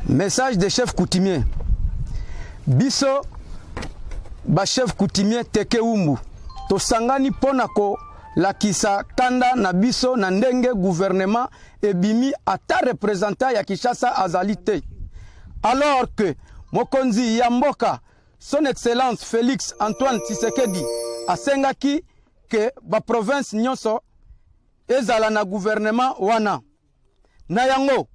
Message des chefs coutumiers. Biso ba chef coutumier teke umbu. Tosangani ponako la kisa kanda na biso na ndenge gouvernement ebimi ata représentant ya Kinshasa azalite. Alors que Mokonzi Yamboka, son excellence Félix Antoine Tshisekedi asengaki que ba province nyonso ezala na gouvernement wana. Na yango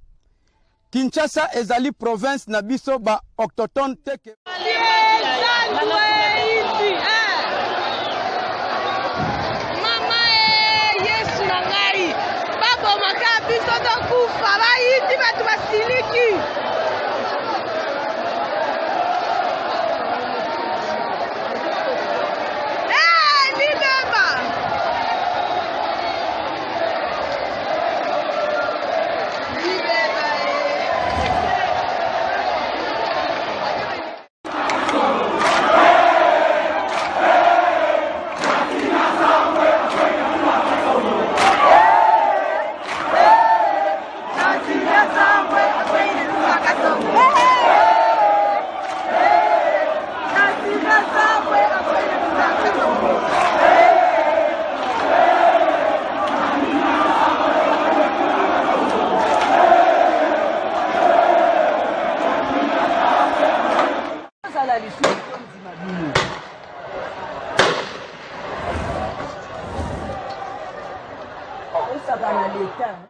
Kinshasa ezali province na biso ba autochtone teke. Mama Yesu na ngai. Babo maka biso to kufa ba yiti batu basiliki.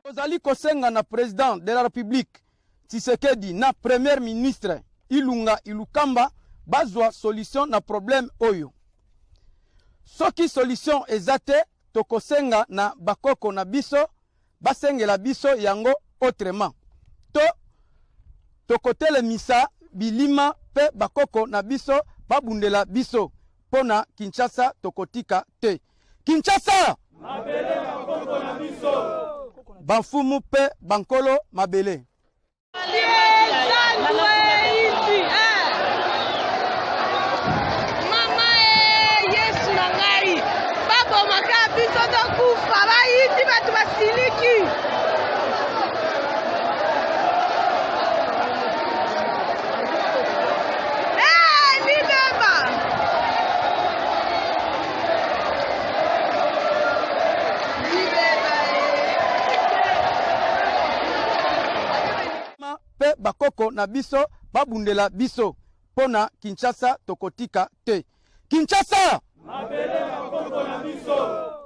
Ozali kosenga na président de la République Tshisekedi na premier ministre Ilunga Ilukamba bazwa solution na problème oyo. Soki solution ezate tokosenga na bakoko na biso basengela biso yango autrement. Tokotele misa bilima pe bakoko na biso babundela biso pona Kinshasa tokotika te. Kinshasa! Mabele bakoko na biso! Banfumu pe bankolo mabele. Mama Yesu na ngai. Babo maka biso to kufa ba yiti batu basiliki. Pe bakoko na biso babundela biso pona Kinshasa tokotika te. Kinshasa! Mabele bakoko na biso!